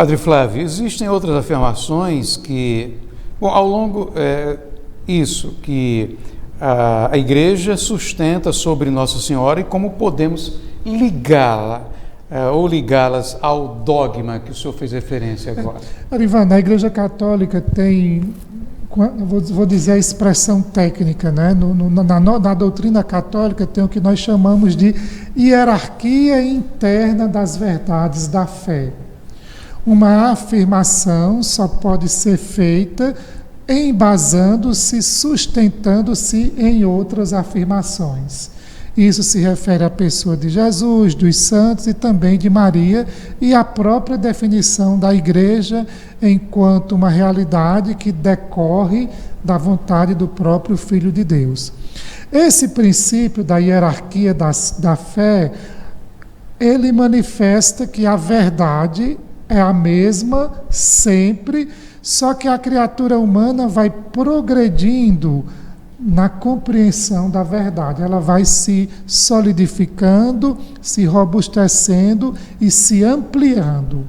Padre Flávio, existem outras afirmações que, bom, ao longo, que a Igreja sustenta sobre Nossa Senhora e como podemos ligá-la, ou ligá-las ao dogma que o senhor fez referência agora. Arivan, a Igreja Católica tem, vou dizer a expressão técnica, né? Na doutrina católica tem o que nós chamamos de hierarquia interna das verdades da fé. Uma afirmação só pode ser feita embasando-se, sustentando-se em outras afirmações. Isso se refere à pessoa de Jesus, dos santos e também de Maria, e à própria definição da Igreja enquanto uma realidade que decorre da vontade do próprio Filho de Deus. Esse princípio da hierarquia da fé, ele manifesta que a verdade é a mesma sempre, só que a criatura humana vai progredindo na compreensão da verdade. Ela vai se solidificando, se robustecendo e se ampliando.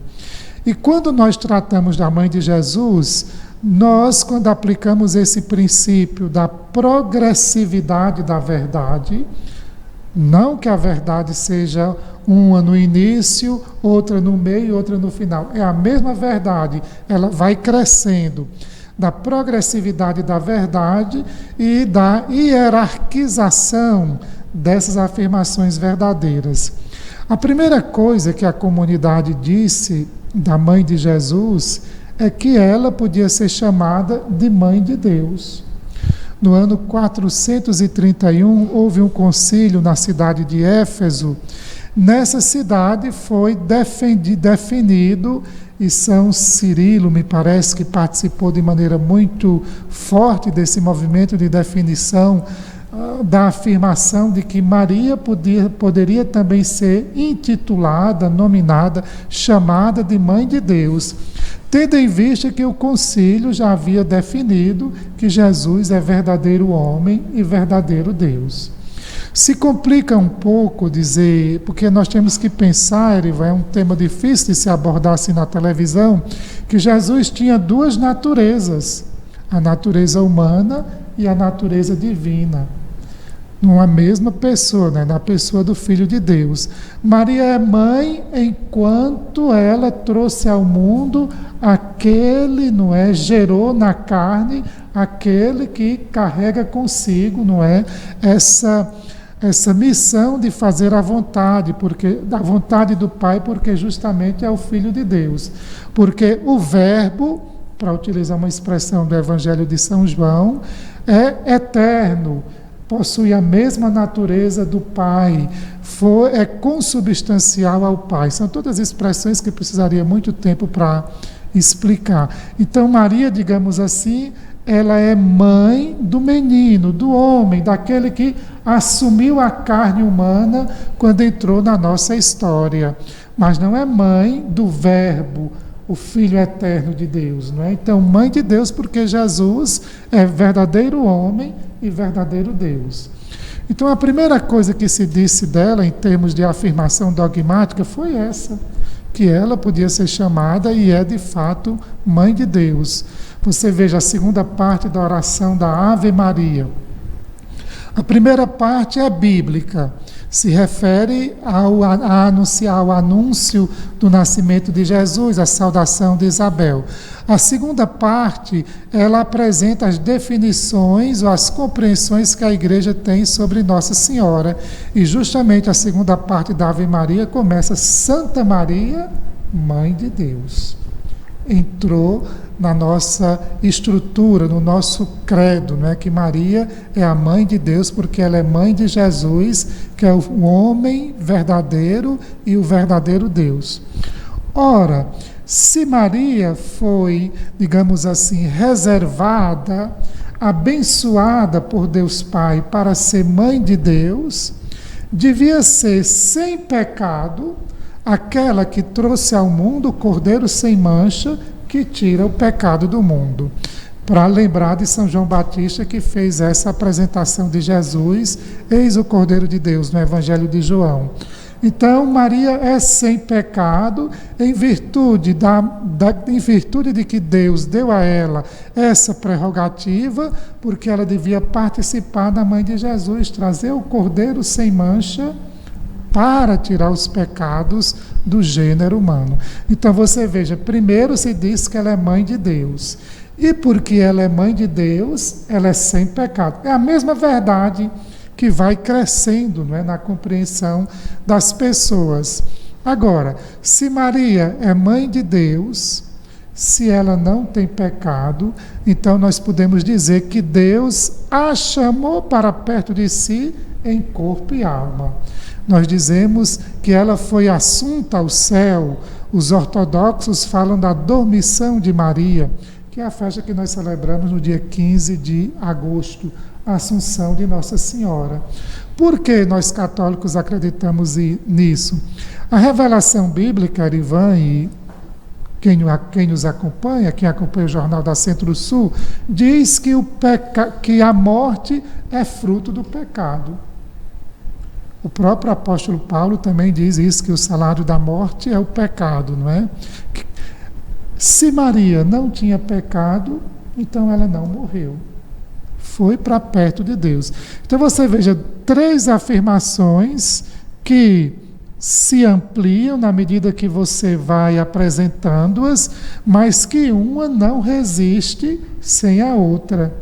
E quando nós tratamos da Mãe de Jesus, nós, quando aplicamos esse princípio da progressividade da verdade, não que a verdade seja uma no início, outra no meio, outra no final. É a mesma verdade, ela vai crescendo. Da progressividade da verdade e da hierarquização dessas afirmações verdadeiras. A primeira coisa que a comunidade disse da Mãe de Jesus é que ela podia ser chamada de Mãe de Deus. No ano 431, houve um concílio na cidade de Éfeso. Nessa cidade foi definido, e São Cirilo, me parece que participou de maneira muito forte desse movimento de definição, da afirmação de que Maria poderia também ser intitulada, nominada, chamada de Mãe de Deus, tendo em vista que o concílio já havia definido que Jesus é verdadeiro homem e verdadeiro Deus. Se complica um pouco dizer, porque nós temos que pensar, Erivan, é um tema difícil de se abordar assim na televisão, que Jesus tinha duas naturezas, a natureza humana e a natureza divina, numa mesma pessoa, né? Na pessoa do Filho de Deus. Maria é mãe enquanto ela trouxe ao mundo aquele, não é, gerou na carne, aquele que carrega consigo, não é, essa missão de fazer a vontade, da vontade do Pai, porque justamente é o Filho de Deus. Porque o Verbo, para utilizar uma expressão do Evangelho de São João, é eterno, possui a mesma natureza do Pai, é consubstancial ao Pai. São todas expressões que precisaria muito tempo para explicar. Então, Maria, digamos assim, ela é mãe do menino, do homem, daquele que assumiu a carne humana quando entrou na nossa história. Mas não é mãe do Verbo, o Filho eterno de Deus, não é? Então, mãe de Deus, porque Jesus é verdadeiro homem e verdadeiro Deus. Então, a primeira coisa que se disse dela, em termos de afirmação dogmática, foi essa, que ela podia ser chamada e é, de fato, Mãe de Deus. Você veja a segunda parte da oração da Ave Maria. A primeira parte é bíblica, se refere ao anúncio do nascimento de Jesus, a saudação de Isabel. A segunda parte, ela apresenta as definições ou as compreensões que a Igreja tem sobre Nossa Senhora. E justamente a segunda parte da Ave Maria começa: Santa Maria, Mãe de Deus. Entrou na nossa estrutura, no nosso credo, não é? Que Maria é a Mãe de Deus, porque ela é mãe de Jesus, que é o homem verdadeiro e o verdadeiro Deus. Ora, se Maria foi, digamos assim, reservada, abençoada por Deus Pai para ser Mãe de Deus, devia ser sem pecado aquela que trouxe ao mundo o Cordeiro sem mancha, que tira o pecado do mundo. Para lembrar de São João Batista, que fez essa apresentação de Jesus, eis o Cordeiro de Deus, no Evangelho de João. Então, Maria é sem pecado em virtude em virtude de que Deus deu a ela essa prerrogativa, porque ela devia participar da mãe de Jesus, trazer o Cordeiro sem mancha para tirar os pecados do gênero humano. Então você veja, primeiro se diz que ela é mãe de Deus. E porque ela é mãe de Deus, ela é sem pecado. É a mesma verdade que vai crescendo, não é, na compreensão das pessoas. Agora, se Maria é mãe de Deus, se ela não tem pecado, então nós podemos dizer que Deus a chamou para perto de si em corpo e alma. Nós dizemos que ela foi assunta ao céu. Os ortodoxos falam da dormição de Maria, que é a festa que nós celebramos no dia 15 de agosto, a Assunção de Nossa Senhora. Por que nós católicos acreditamos nisso? A revelação bíblica, Arivan, e quem nos acompanha, quem acompanha o Jornal da Centro-Sul, diz que a morte é fruto do pecado. O próprio apóstolo Paulo também diz isso, que o salário da morte é o pecado, não é? Se Maria não tinha pecado, então ela não morreu. Foi para perto de Deus. Então você veja 3 afirmações que se ampliam na medida que você vai apresentando-as, mas que uma não resiste sem a outra.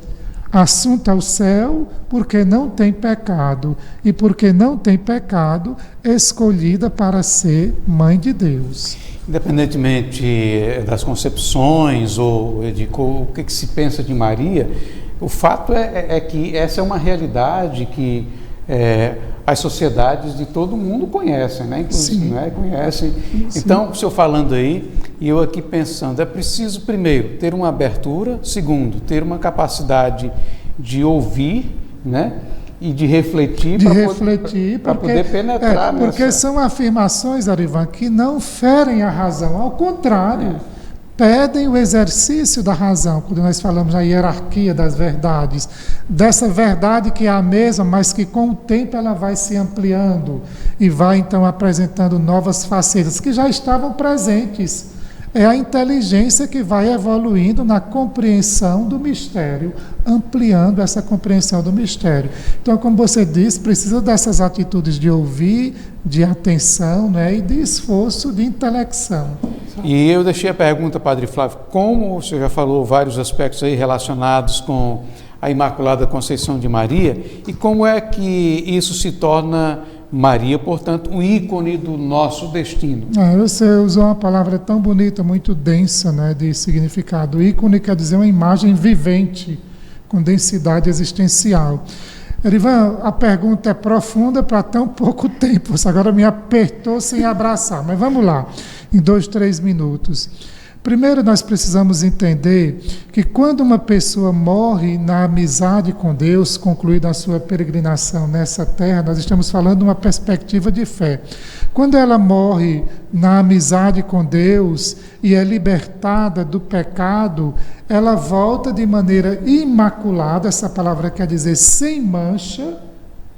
Assunta ao céu, porque não tem pecado, e porque não tem pecado, escolhida para ser mãe de Deus. Independentemente das concepções ou de o que se pensa de Maria, o fato é que essa é uma realidade que as sociedades de todo mundo conhecem, né? Inclusive, né? Conhecem. Sim. Então, o senhor falando aí, e eu aqui pensando, é preciso, primeiro, ter uma abertura, segundo, ter uma capacidade de ouvir, né? E de refletir, para poder penetrar nessa... Porque são afirmações, Arivan, que não ferem a razão, ao contrário, pedem o exercício da razão, quando nós falamos na hierarquia das verdades, dessa verdade que é a mesma, mas que com o tempo ela vai se ampliando e vai então apresentando novas facetas que já estavam presentes. É a inteligência que vai evoluindo na compreensão do mistério, ampliando essa compreensão do mistério. Então, como você disse, precisa dessas atitudes de ouvir, de atenção, né, e de esforço de intelecção. E eu deixei a pergunta, Padre Flávio, como você já falou vários aspectos aí relacionados com a Imaculada Conceição de Maria, e como é que isso se torna Maria, portanto, um ícone do nosso destino? Você usou uma palavra tão bonita, muito densa, né, de significado. Ícone quer dizer uma imagem vivente, com densidade existencial. Erivan, a pergunta é profunda para tão pouco tempo. Você agora me apertou sem abraçar, mas vamos lá, em 2, 3 minutos. Primeiro, nós precisamos entender que quando uma pessoa morre na amizade com Deus, concluída a sua peregrinação nessa terra, nós estamos falando de uma perspectiva de fé. Quando ela morre na amizade com Deus e é libertada do pecado, ela volta de maneira imaculada, essa palavra quer dizer sem mancha,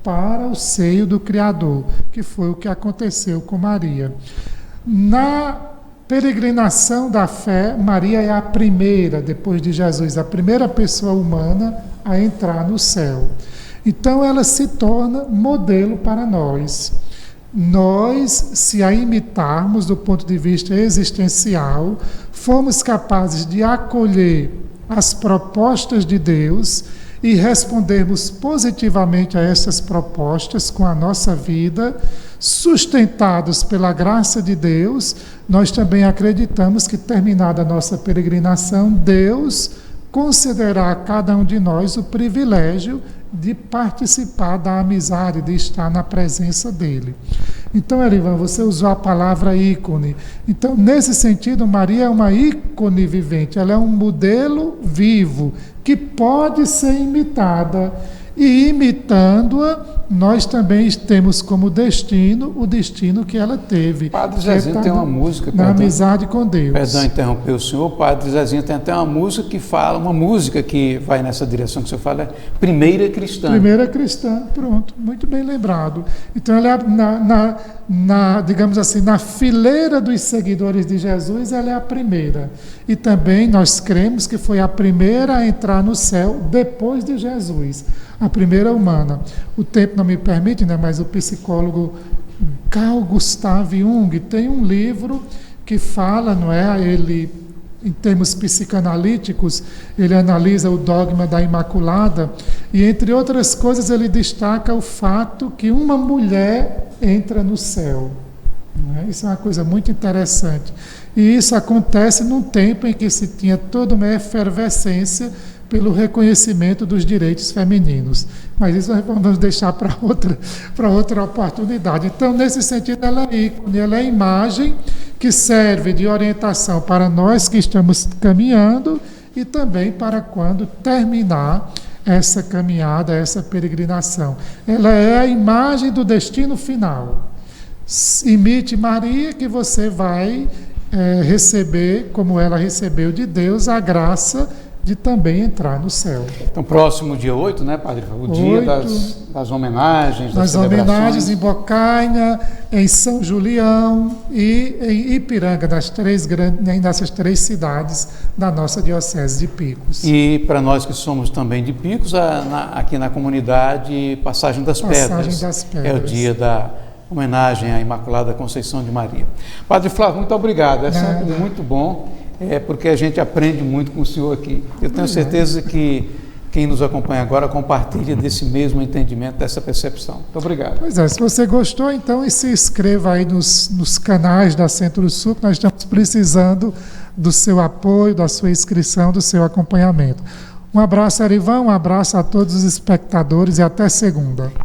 para o seio do Criador, que foi o que aconteceu com Maria. Na peregrinação da fé, Maria é a primeira, depois de Jesus, a primeira pessoa humana a entrar no céu. Então ela se torna modelo para nós. Nós, se a imitarmos do ponto de vista existencial, formos capazes de acolher as propostas de Deus e respondermos positivamente a essas propostas com a nossa vida, sustentados pela graça de Deus, nós também acreditamos que, terminada a nossa peregrinação, Deus concederá a cada um de nós o privilégio de participar da amizade, de estar na presença dele. Então, Erivan, você usou a palavra ícone. Então, nesse sentido, Maria é uma ícone vivente, ela é um modelo vivo, que pode ser imitada. E imitando-a, nós também temos como destino o destino que ela teve. Padre Zezinho tem uma música... Na amizade com Deus. Perdão interromper o senhor. O Padre Zezinho tem até uma música que fala, uma música que vai nessa direção que o senhor fala, é Primeira Cristã. Primeira Cristã, pronto, muito bem lembrado. Então, ela é digamos assim, na fileira dos seguidores de Jesus, ela é a primeira. E também nós cremos que foi a primeira a entrar no céu depois de Jesus, a primeira humana. O tempo não me permite, né, mas o psicólogo Carl Gustav Jung tem um livro que fala, não é, ele, em termos psicanalíticos, ele analisa o dogma da Imaculada e, entre outras coisas, ele destaca o fato que uma mulher entra no céu. Não é? Isso é uma coisa muito interessante. E isso acontece num tempo em que se tinha toda uma efervescência pelo reconhecimento dos direitos femininos. Mas isso nós vamos deixar para outra oportunidade. Então, nesse sentido, ela é ícone, ela é imagem que serve de orientação para nós que estamos caminhando e também para quando terminar essa caminhada, essa peregrinação. Ela é a imagem do destino final. Imite Maria, que você vai receber, como ela recebeu de Deus, a graça de também entrar no céu. Então, próximo dia 8, né, Padre? O dia das homenagens, das celebrações. Homenagens em Bocaina, em São Julião e em Ipiranga, nessas três cidades da nossa Diocese de Picos. E para nós que somos também de Picos, aqui na comunidade, Passagem das Pedras. É o dia da homenagem à Imaculada Conceição de Maria. Padre Flávio, muito obrigado. É sempre muito bom. Porque a gente aprende muito com o senhor aqui. Eu tenho certeza que quem nos acompanha agora compartilha desse mesmo entendimento, dessa percepção. Muito obrigado. Pois é, se você gostou, então se inscreva aí nos canais da Centro-Sul, que nós estamos precisando do seu apoio, da sua inscrição, do seu acompanhamento. Um abraço, Arivão, um abraço a todos os espectadores e até segunda.